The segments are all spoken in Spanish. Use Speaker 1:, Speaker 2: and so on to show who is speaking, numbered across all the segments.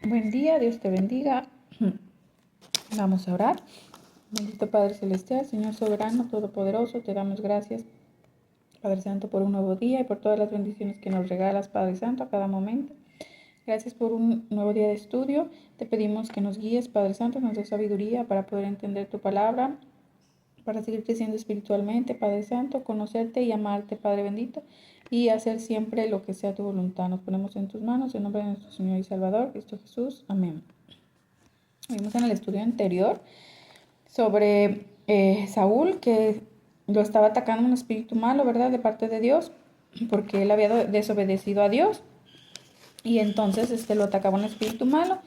Speaker 1: Buen día, Dios te bendiga. Vamos a orar. Bendito Padre Celestial, Señor Soberano, Todopoderoso, te damos gracias, Padre Santo, por un nuevo día y por todas las bendiciones que nos regalas, Padre Santo, a cada momento. Gracias por un nuevo día de estudio. Te pedimos que nos guíes, Padre Santo, nos des sabiduría para poder entender tu palabra, para seguir creciendo espiritualmente, Padre Santo, conocerte y amarte, Padre bendito, y hacer siempre lo que sea tu voluntad. Nos ponemos en tus manos, en nombre de nuestro Señor y Salvador, Cristo Jesús. Amén. Vimos en el estudio anterior sobre Saúl, que lo estaba atacando un espíritu malo, ¿verdad? De parte de Dios, porque él había desobedecido a Dios. Y entonces lo atacaba un espíritu malo.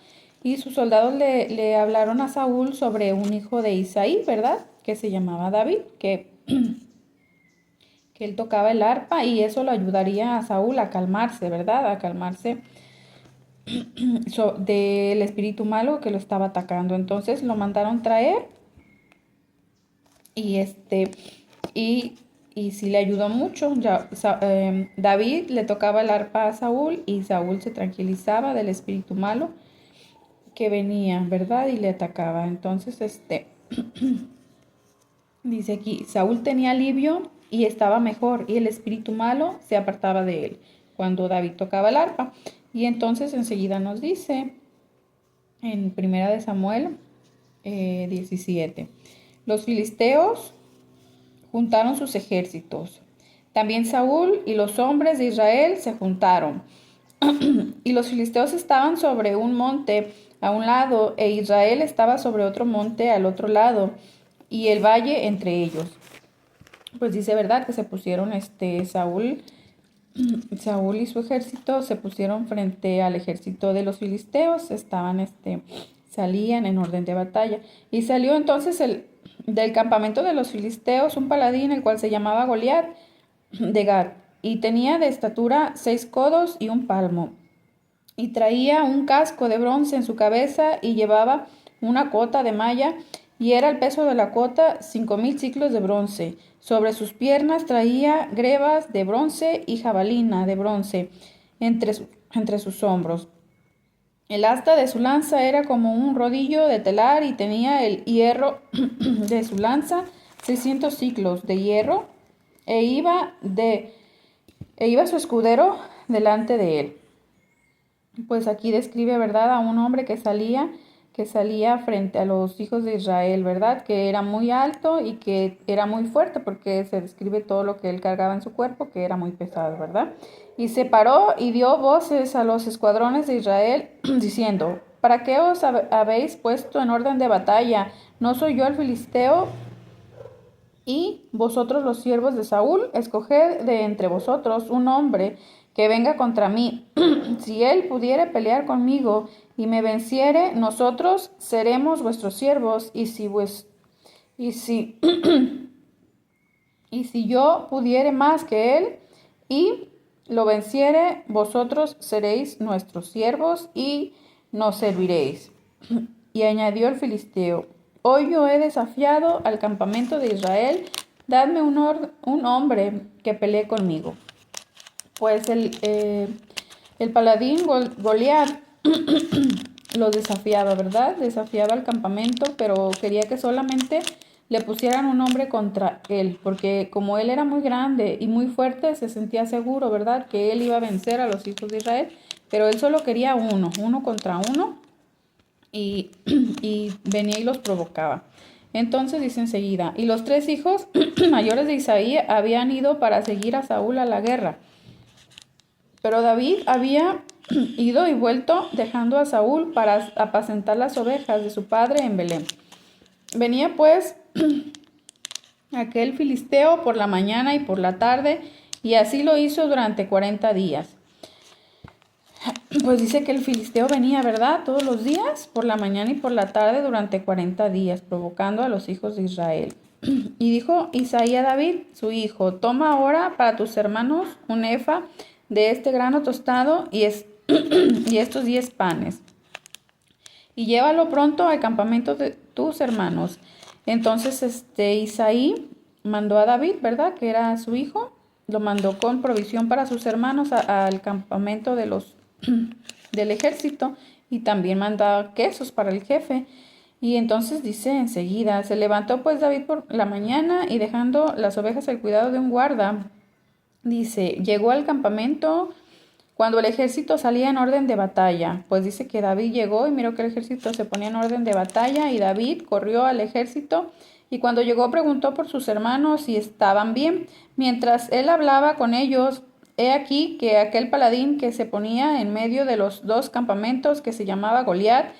Speaker 1: Y sus soldados le hablaron a Saúl sobre un hijo de Isaí, ¿verdad? Que se llamaba David, que él tocaba el arpa y eso lo ayudaría a Saúl a calmarse, ¿verdad? A calmarse del espíritu malo que lo estaba atacando. Entonces lo mandaron traer y y sí le ayudó mucho. David le tocaba el arpa a Saúl y Saúl se tranquilizaba del espíritu malo que venía, ¿verdad? Y le atacaba. Entonces, dice aquí, Saúl tenía alivio y estaba mejor, y el espíritu malo se apartaba de él cuando David tocaba el arpa. Y entonces enseguida nos dice, en Primera de Samuel 17, los filisteos juntaron sus ejércitos. También Saúl y los hombres de Israel se juntaron. Y los filisteos estaban sobre un monte a un lado, e Israel estaba sobre otro monte al otro lado, y el valle entre ellos. Pues dice, ¿verdad? Que se pusieron Saúl y su ejército se pusieron frente al ejército de los filisteos, salían en orden de batalla. Y salió entonces del campamento de los filisteos un paladín, el cual se llamaba Goliat de Gat, y tenía de estatura 6 codos y un palmo. Y traía un casco de bronce en su cabeza y llevaba una cota de malla, y era el peso de la cota 5,000 siclos de bronce. Sobre sus piernas traía grebas de bronce y jabalina de bronce entre sus hombros. El asta de su lanza era como un rodillo de telar, y tenía el hierro de su lanza 600 siclos de hierro, e iba su escudero delante de él. Pues aquí describe, ¿verdad?, a un hombre que salía frente a los hijos de Israel, ¿verdad?, que era muy alto y que era muy fuerte, porque se describe todo lo que él cargaba en su cuerpo, que era muy pesado, ¿verdad? Y se paró y dio voces a los escuadrones de Israel, diciendo, ¿para qué os habéis puesto en orden de batalla? ¿No soy yo el filisteo? Y vosotros los siervos de Saúl, escoged de entre vosotros un hombre que venga contra mí. Si él pudiere pelear conmigo y me venciere, nosotros seremos vuestros siervos, y si y si yo pudiere más que él y lo venciere, vosotros seréis nuestros siervos y nos serviréis. Y añadió el filisteo, hoy yo he desafiado al campamento de Israel, dadme un hombre que pelee conmigo. Pues el paladín Goliat lo desafiaba, ¿verdad? Desafiaba al campamento, pero quería que solamente le pusieran un hombre contra él, porque como él era muy grande y muy fuerte, se sentía seguro, ¿verdad?, que él iba a vencer a los hijos de Israel, pero él solo quería uno contra uno, y, y venía y los provocaba. Entonces dice enseguida, y los 3 hijos mayores de Isaí habían ido para seguir a Saúl a la guerra. Pero David había ido y vuelto, dejando a Saúl para apacentar las ovejas de su padre en Belén. Venía pues aquel filisteo por la mañana y por la tarde, y así lo hizo durante 40 días. Pues dice que el filisteo venía, ¿verdad?, todos los días, por la mañana y por la tarde, durante 40 días, provocando a los hijos de Israel. Y dijo Isaí a David, su hijo, toma ahora para tus hermanos un efa de este grano tostado y estos 10 panes, y llévalo pronto al campamento de tus hermanos. Entonces Isaí mandó a David, ¿verdad?, que era su hijo, lo mandó con provisión para sus hermanos al campamento de los del ejército y también mandaba quesos para el jefe. Y entonces dice enseguida, se levantó pues David por la mañana y dejando las ovejas al cuidado de un guarda, dice, llegó al campamento cuando el ejército salía en orden de batalla. Pues dice que David llegó y miró que el ejército se ponía en orden de batalla y David corrió al ejército y cuando llegó preguntó por sus hermanos si estaban bien. Mientras él hablaba con ellos, he aquí que aquel paladín que se ponía en medio de los dos campamentos, que se llamaba Goliat,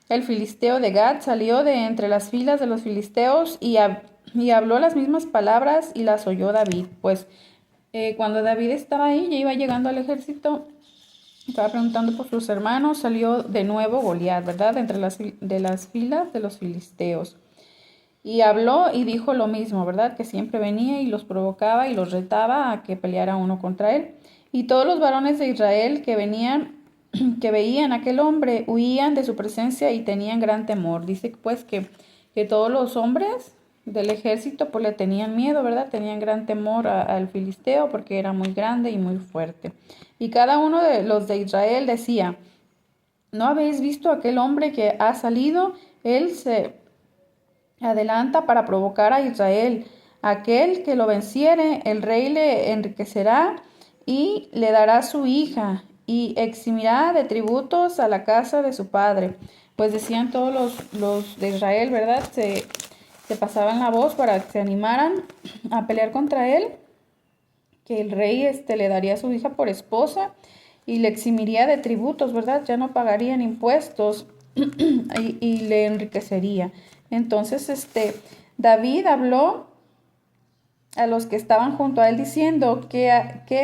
Speaker 1: el filisteo de Gat, salió de entre las filas de los filisteos y habló las mismas palabras y las oyó David. Pues cuando David estaba ahí, ya iba llegando al ejército, estaba preguntando por sus hermanos, salió de nuevo Goliat, ¿verdad? Entre las filas de los filisteos. Y habló y dijo lo mismo, ¿verdad? Que siempre venía y los provocaba y los retaba a que peleara uno contra él. Y todos los varones de Israel que veían a aquel hombre, huían de su presencia y tenían gran temor. Dice pues que todos los hombres del ejército pues le tenían miedo, ¿verdad? Tenían gran temor al filisteo porque era muy grande y muy fuerte. Y cada uno de los de Israel decía, ¿no habéis visto aquel hombre que ha salido? Él se adelanta para provocar a Israel. Aquel que lo venciere, el rey le enriquecerá y le dará su hija y eximirá de tributos a la casa de su padre. Pues decían todos los de Israel, ¿verdad? Se pasaban la voz para que se animaran a pelear contra él, que el rey le daría a su hija por esposa y le eximiría de tributos, ¿verdad? Ya no pagarían impuestos y le enriquecería. Entonces, David habló a los que estaban junto a él diciendo, ¿qué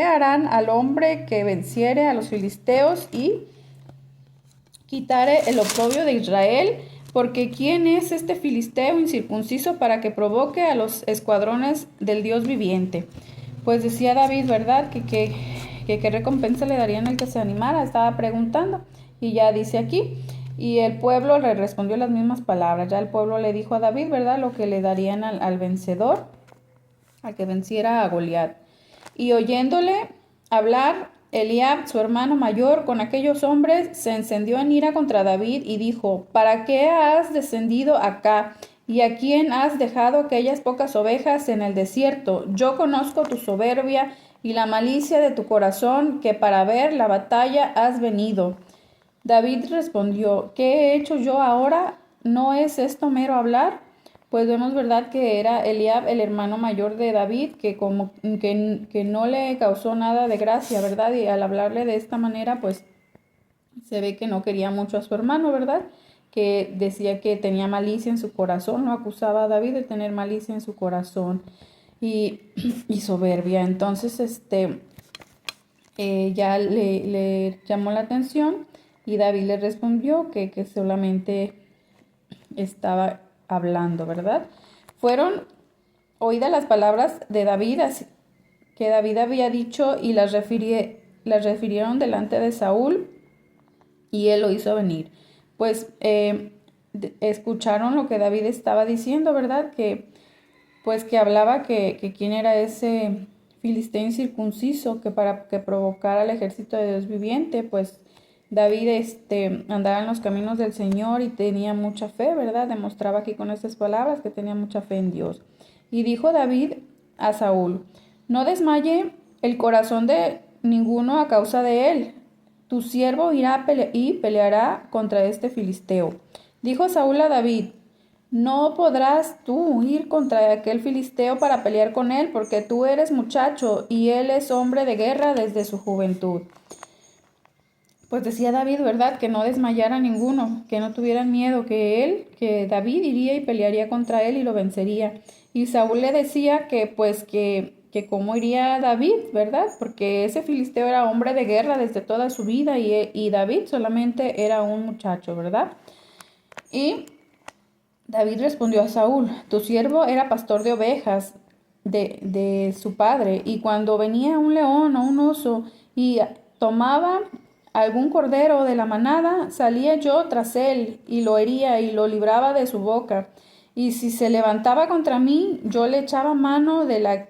Speaker 1: harán al hombre que venciere a los filisteos y quitare el oprobio de Israel? Porque ¿quién es este filisteo incircunciso para que provoque a los escuadrones del Dios viviente? Pues decía David, ¿verdad? Que qué recompensa le darían al que se animara, estaba preguntando. Y ya dice aquí, y el pueblo le respondió las mismas palabras. Ya el pueblo le dijo a David, ¿verdad? Lo que le darían al vencedor, a que venciera a Goliat. Y oyéndole hablar, Eliab, su hermano mayor, con aquellos hombres, se encendió en ira contra David y dijo, ¿para qué has descendido acá? ¿Y a quién has dejado aquellas pocas ovejas en el desierto? Yo conozco tu soberbia y la malicia de tu corazón, que para ver la batalla has venido. David respondió, ¿qué he hecho yo ahora? ¿No es esto mero hablar? Pues vemos, ¿verdad?, que era Eliab, el hermano mayor de David, que no le causó nada de gracia, ¿verdad? Y al hablarle de esta manera, pues se ve que no quería mucho a su hermano, ¿verdad? Que decía que tenía malicia en su corazón, lo acusaba a David de tener malicia en su corazón y soberbia. Entonces, ya le llamó la atención y David le respondió que solamente estaba hablando, ¿verdad? Fueron oídas las palabras de David que David había dicho y las refirieron delante de Saúl y él lo hizo venir. Pues escucharon lo que David estaba diciendo, ¿verdad? Pues que hablaba que quién era ese filisteo incircunciso que para que provocara al ejército de Dios viviente. Pues David andaba en los caminos del Señor y tenía mucha fe, ¿verdad? Demostraba aquí con estas palabras que tenía mucha fe en Dios. Y dijo David a Saúl, no desmaye el corazón de ninguno a causa de él. Tu siervo irá y peleará contra este filisteo. Dijo Saúl a David, no podrás tú ir contra aquel filisteo para pelear con él, porque tú eres muchacho y él es hombre de guerra desde su juventud. Pues decía David, ¿verdad?, que no desmayara ninguno, que no tuvieran miedo, que David iría y pelearía contra él y lo vencería. Y Saúl le decía que cómo iría David, ¿verdad? Porque ese filisteo era hombre de guerra desde toda su vida y David solamente era un muchacho, ¿verdad? Y David respondió a Saúl, tu siervo era pastor de ovejas de su padre, y cuando venía un león o un oso y tomaba algún cordero de la manada, salía yo tras él y lo hería y lo libraba de su boca. Y si se levantaba contra mí, yo le echaba mano de la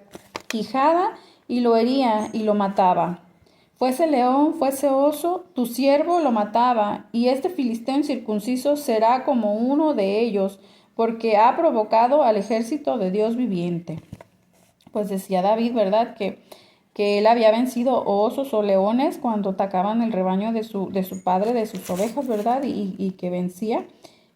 Speaker 1: quijada y lo hería y lo mataba. Fuese león, fuese oso, tu siervo lo mataba, y este filisteo incircunciso será como uno de ellos, porque ha provocado al ejército de Dios viviente. Pues decía David, ¿verdad? Que él había vencido osos o leones cuando atacaban el rebaño de su padre, de sus ovejas, ¿verdad? Y que vencía.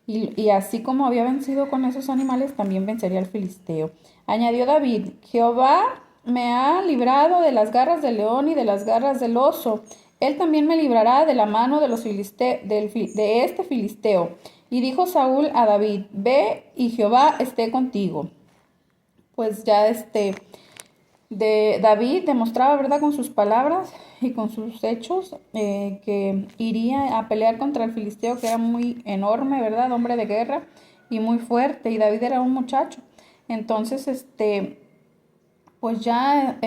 Speaker 1: Y así como había vencido con esos animales, también vencería al filisteo. Añadió David, Jehová me ha librado de las garras del león y de las garras del oso. Él también me librará de la mano de de este filisteo. Y dijo Saúl a David, ve y Jehová esté contigo. Pues ya de David demostraba, ¿verdad?, con sus palabras y con sus hechos, que iría a pelear contra el filisteo, que era muy enorme, ¿verdad?, hombre de guerra y muy fuerte, y David era un muchacho. Entonces, pues ya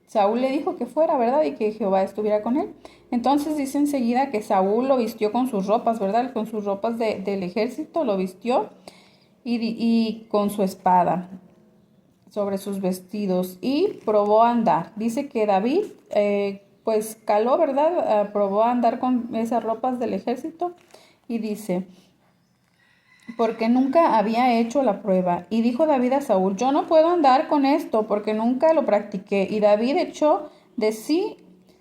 Speaker 1: Saúl le dijo que fuera, ¿verdad?, y que Jehová estuviera con él. Entonces dice enseguida que Saúl lo vistió con sus ropas, ¿verdad?, con sus ropas del ejército, lo vistió y con su espada sobre sus vestidos y probó a andar. Dice que David pues caló, ¿verdad? Probó a andar con esas ropas del ejército y dice, porque nunca había hecho la prueba. Y dijo David a Saúl, yo no puedo andar con esto porque nunca lo practiqué. Y David echó de sí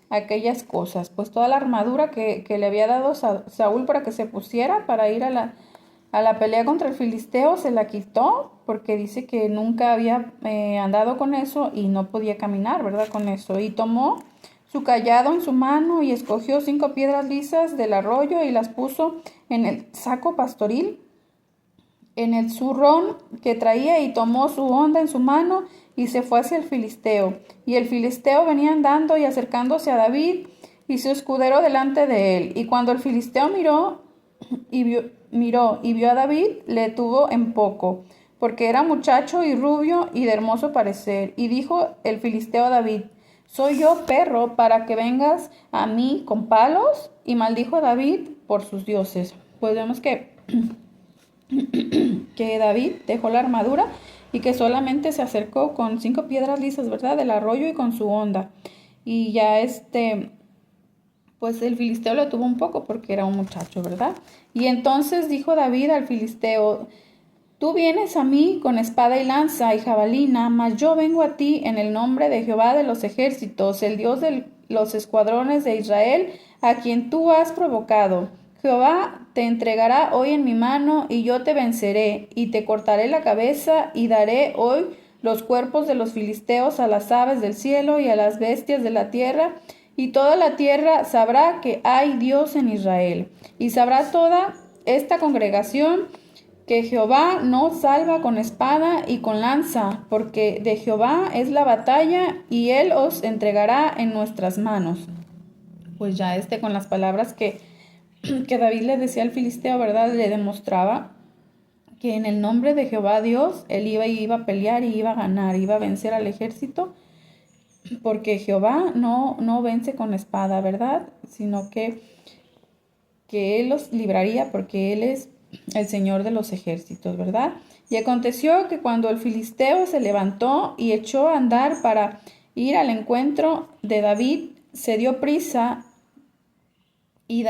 Speaker 1: aquellas cosas, pues toda la armadura que le había dado Saúl para que se pusiera para ir a la pelea contra el filisteo, se la quitó porque dice que nunca había andado con eso y no podía caminar, ¿verdad? Con eso. Y tomó su cayado en su mano y escogió 5 piedras lisas del arroyo y las puso en el saco pastoril, en el zurrón que traía, y tomó su honda en su mano y se fue hacia el filisteo. Y el filisteo venía andando y acercándose a David y su escudero delante de él. Y cuando el filisteo miró y vio a David, le tuvo en poco, porque era muchacho y rubio y de hermoso parecer. Y dijo el filisteo a David, ¿soy yo perro para que vengas a mí con palos? Y maldijo a David por sus dioses. Pues vemos que David dejó la armadura y que solamente se acercó con 5 piedras lisas, ¿verdad?, del arroyo y con su honda. Y ya pues el filisteo lo tuvo un poco porque era un muchacho, ¿verdad? Y entonces dijo David al filisteo, tú vienes a mí con espada y lanza y jabalina, mas yo vengo a ti en el nombre de Jehová de los ejércitos, el Dios de los escuadrones de Israel, a quien tú has provocado. Jehová te entregará hoy en mi mano y yo te venceré y te cortaré la cabeza y daré hoy los cuerpos de los filisteos a las aves del cielo y a las bestias de la tierra, y toda la tierra sabrá que hay Dios en Israel. Y sabrá toda esta congregación que Jehová no salva con espada y con lanza, porque de Jehová es la batalla y él os entregará en nuestras manos. Pues ya con las palabras que David le decía al filisteo, ¿verdad?, le demostraba que en el nombre de Jehová Dios, él iba a pelear y iba a ganar, iba a vencer al ejército, porque Jehová no vence con espada, ¿verdad?, sino que él los libraría porque él es el Señor de los ejércitos, ¿verdad? Y aconteció que cuando el filisteo se levantó y echó a andar para ir al encuentro de David, se dio prisa y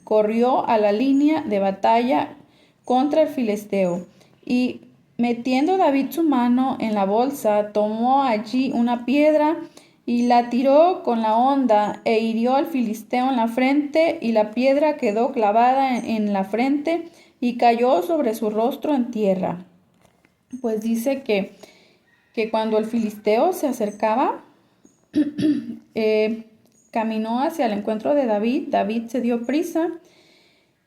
Speaker 1: corrió a la línea de batalla contra el filisteo. Y metiendo David su mano en la bolsa, tomó allí una piedra y la tiró con la honda e hirió al filisteo en la frente, y la piedra quedó clavada en la frente y cayó sobre su rostro en tierra. Pues dice que cuando el filisteo se acercaba, caminó hacia el encuentro de David. David se dio prisa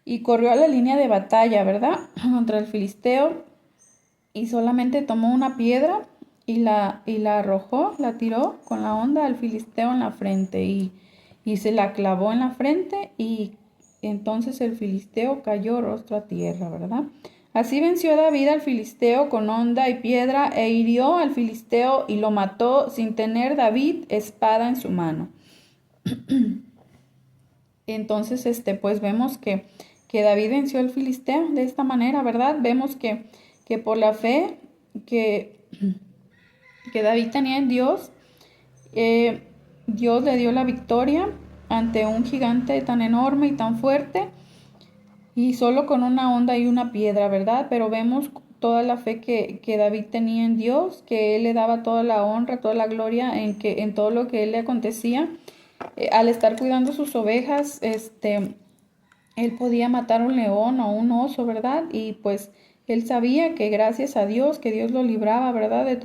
Speaker 1: y corrió a la línea de batalla, ¿verdad?, contra el filisteo, y solamente tomó una piedra y la arrojó, la tiró con la honda al filisteo en la frente, y se la clavó en la frente, y entonces el filisteo cayó rostro a tierra, ¿verdad? Así venció David al filisteo con honda y piedra, e hirió al filisteo y lo mató sin tener David espada en su mano. Entonces, pues vemos que David venció al filisteo de esta manera, ¿verdad? Vemos que por la fe que David tenía en Dios, Dios le dio la victoria ante un gigante tan enorme y tan fuerte, y solo con una honda y una piedra, ¿verdad? Pero vemos toda la fe que David tenía en Dios, que él le daba toda la honra, toda la gloria en todo lo que él le acontecía. Al estar cuidando sus ovejas, él podía matar un león o un oso, ¿verdad? Y pues él sabía que gracias a Dios, que Dios lo libraba, ¿verdad? De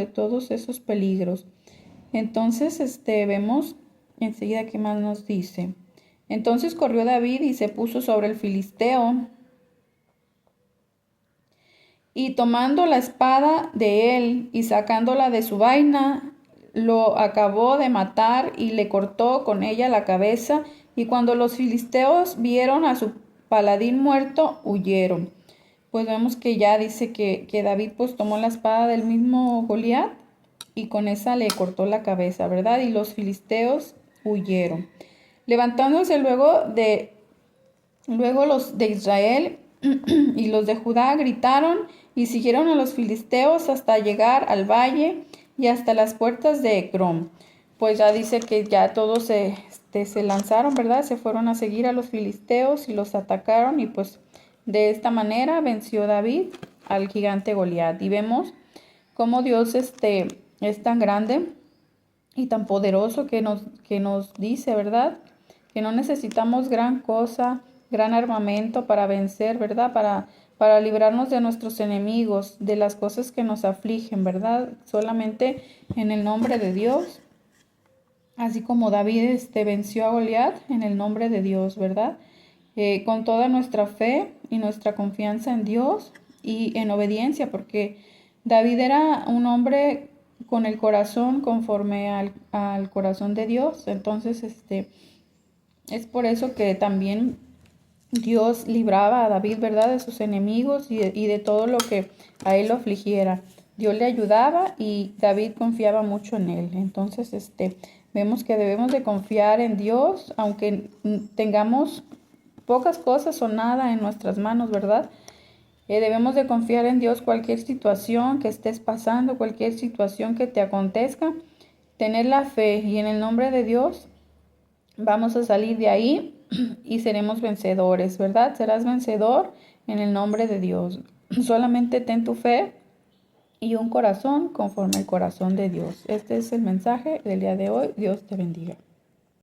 Speaker 1: todos esos peligros. Entonces, vemos enseguida qué más nos dice. Entonces corrió David y se puso sobre el filisteo, y tomando la espada de él y sacándola de su vaina, lo acabó de matar y le cortó con ella la cabeza. Y cuando los filisteos vieron a su paladín muerto, huyeron. Pues vemos que ya dice que David pues tomó la espada del mismo Goliat y con esa le cortó la cabeza, ¿verdad? Y los filisteos huyeron. Levantándose luego los de Israel y los de Judá gritaron y siguieron a los filisteos hasta llegar al valle y hasta las puertas de Ecrón. Pues ya dice que ya todos se lanzaron, ¿verdad? Se fueron a seguir a los filisteos y los atacaron, y pues de esta manera venció David al gigante Goliat. Y vemos cómo Dios es tan grande y tan poderoso que nos dice, ¿verdad? Que no necesitamos gran cosa, gran armamento para vencer, ¿verdad? Para librarnos de nuestros enemigos, de las cosas que nos afligen, ¿verdad? Solamente en el nombre de Dios. Así como David venció a Goliat en el nombre de Dios, ¿verdad? Con toda nuestra fe y nuestra confianza en Dios y en obediencia, porque David era un hombre con el corazón conforme al corazón de Dios. Entonces, es por eso que también Dios libraba a David, ¿verdad?, de sus enemigos y de todo lo que a él lo afligiera. Dios le ayudaba y David confiaba mucho en él. Entonces, vemos que debemos de confiar en Dios, aunque tengamos pocas cosas o nada en nuestras manos, ¿verdad? Debemos de confiar en Dios cualquier situación que estés pasando, cualquier situación que te acontezca, tener la fe, y en el nombre de Dios vamos a salir de ahí y seremos vencedores, ¿verdad? Serás vencedor en el nombre de Dios. Solamente ten tu fe y un corazón conforme al corazón de Dios. Este es el mensaje del día de hoy. Dios te bendiga.